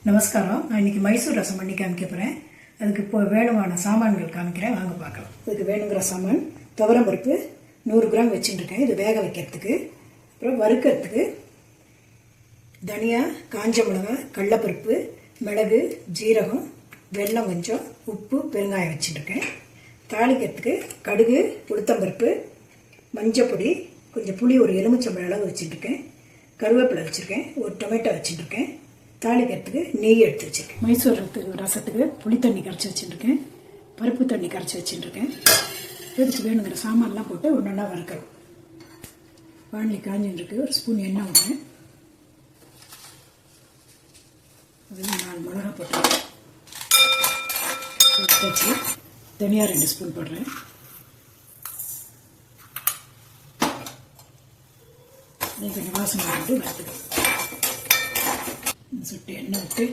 நமஸ்காரம். நான் இன்றைக்கி மைசூர் ரசம் பண்ணி காமிக்க போகிறேன். அதுக்கு இப்போ வேணுமான சாமான்கள் காமிக்கிறேன், வாங்க பார்க்கலாம். இதுக்கு வேணுங்கிற சாமான் துவரம் பருப்பு 100 கிராம் வச்சுட்டுருக்கேன், இது வேக வைக்கிறதுக்கு. அப்புறம் வறுக்கிறதுக்கு தனியா, காஞ்ச மிளகாய், கடலைப்பருப்பு, மிளகு, ஜீரகம், வெல்லம், கொஞ்சம் உப்பு, பெருங்காயம் வச்சுட்டுருக்கேன். தாளிக்கிறதுக்கு கடுகு, உளுத்தம்பருப்பு, மஞ்சப்பொடி, கொஞ்சம் புளி, ஒரு எலுமிச்சம்பழம் அளவு வச்சுட்டுருக்கேன். கருவேப்பிலை வச்சுருக்கேன், ஒரு டொமேட்டோ வச்சுட்டுருக்கேன். தாளிக்கிறதுக்கு நெய் எடுத்து வச்சுருக்கேன். மைசூர் ரசத்துக்கு புளி தண்ணி கரைச்சி வச்சுட்டுருக்கேன், பருப்பு தண்ணி கரைச்சி வச்சுட்டுருக்கேன். இதுக்கு வேணுங்கிற சாமான்லாம் போட்டு ஒன்றா வறுக்கிறோம். வானலி காஞ்சிருக்கு, ஒரு ஸ்பூன் எண்ணெய் விடுறேன். அதில் 4 மிளகா போட்டுருக்கேன். வச்சு தனியாக 2 ஸ்பூன் போடுறேன். கொஞ்சம் வாசனை போட்டு வறுத்துக்கிறேன். சுட்டு எண்ணெய் விட்டு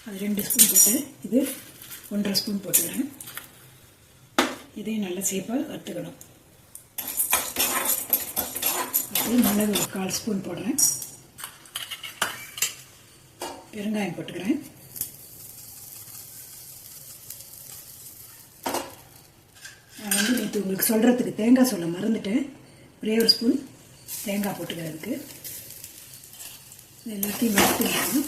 அது 2 ஸ்பூன் போட்டு இது 1.5 ஸ்பூன் போட்டுக்கிறேன். இதையும் நல்லா சேஃபாக வறுத்துக்கணும். அது மிளகு 1/4 ஸ்பூன் போடுறேன். பெருங்காயம் போட்டுக்கிறேன். நான் நேற்று உங்களுக்கு சொல்கிறதுக்கு தேங்காய் சொல்ல மறந்துட்டேன். ஒரே 1 ஸ்பூன் தேங்காய் போட்டுக்கிறதுக்கு. எல்லாத்தையும் வறுத்துக்கணும்.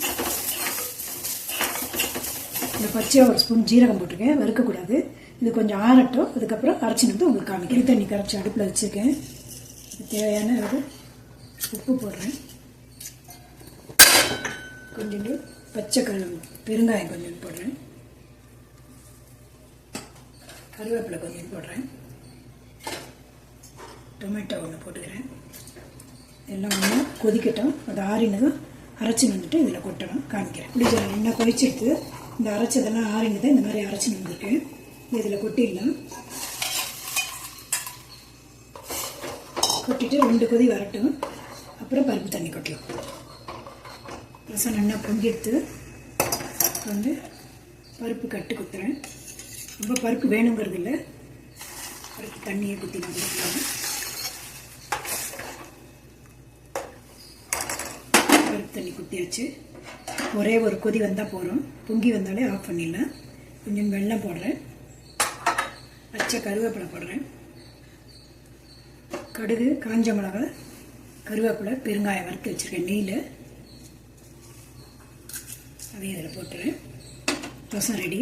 இந்த பச்சையாக 1 ஸ்பூன் ஜீரகம் போட்டிருக்கேன், வறுக்கக்கூடாது. இது கொஞ்சம் ஆறட்டும், அதுக்கப்புறம் அரைச்சி வந்து உங்களுக்கு காமிக்கிறேன். தண்ணி கரைச்சி அடுப்பில் வச்சுருக்கேன். இது தேவையான அளவு உப்பு போடுறேன். கொஞ்சோண்டு பச்சை பெருங்காயம் கொஞ்சம் போடுறேன். கருவேப்பிலை கொஞ்சம் போடுறேன். டொமேட்டோ 1 போட்டுக்கிறேன். எல்லாம் ஒன்று கொதிக்கட்டும். அது ஆறினதும் அரைச்சி வந்துட்டு இதில் கொட்டணும், காமிக்கிறேன். இப்படி எண்ணெய் கொதிச்சிட்டு இந்த அரைச்சதெல்லாம் ஆறினதை இந்த மாதிரி அரைச்சி வந்துருக்கேன். இதில் கொட்டிடலாம். கொட்டிட்டு 2 கொதி வரட்டும், அப்புறம் பருப்பு தண்ணி கொட்டலாம். ரசம் நல்லா பொங்கி எடுத்து வந்து பருப்பு கட்டு குத்துறேன். ரொம்ப பருப்பு வேணுங்கிறது இல்லை, பருப்பு தண்ணியை குத்தி நான் கொடுக்கலாம். பருப்பு தண்ணி குத்தியாச்சு. ஒரே 1 கொதி வந்தால் போகிறோம். பொங்கி வந்தாலே ஆஃப் பண்ணிடலாம். கொஞ்சம் வெல்லம் போடுறேன். பச்சை கருவேப்பிலை போடுறேன். கடுகு, காஞ்ச மிளகாய், கருவேப்பிலை, பெருங்காயம் வறுத்து வச்சுருக்கேன் நெய்யில். அதையும் இதில் போட்டுறேன். ரசம் ரெடி.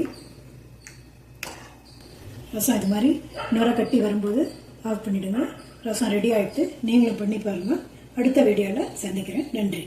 ரசம் இது மாதிரி நுரை கட்டி வரும்போது ஆஃப் பண்ணிவிடுங்க. ரசம் ரெடி ஆகிட்டு நீங்களும் பண்ணி பாருங்கள். அடுத்த வீடியோவில் சந்திக்கிறேன். நன்றி.